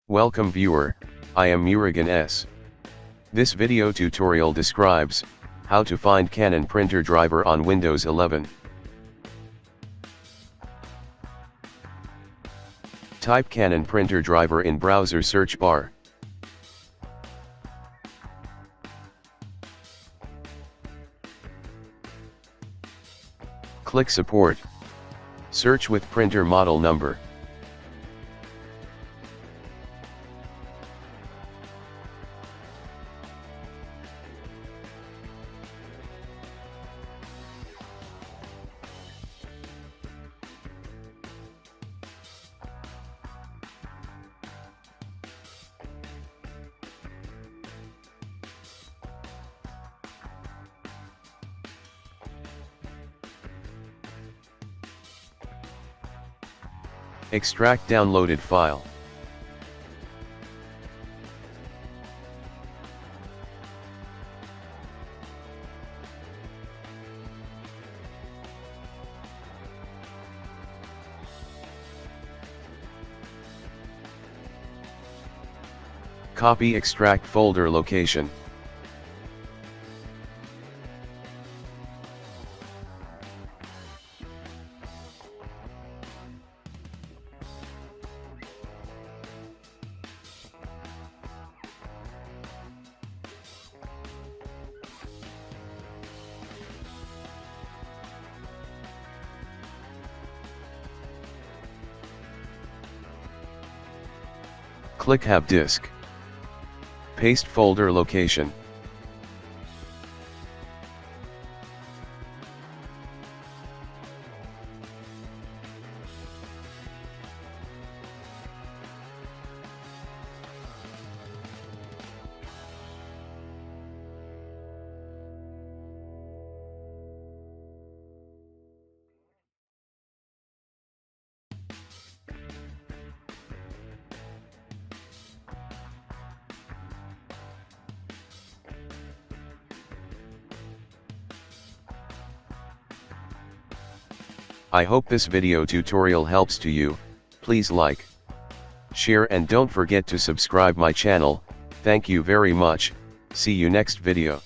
Welcome viewer, I am Murugan S. This video tutorial describes how to find Canon printer driver on Windows 11. Type Canon printer driver in browser search bar. Click Support. Search with printer model number. Extract downloaded file. Copy extract folder location. Click Have Disk. Paste folder location. I hope this video tutorial helps to you. Please like, share and don't forget to subscribe my channel. Thank you very much. See you next video.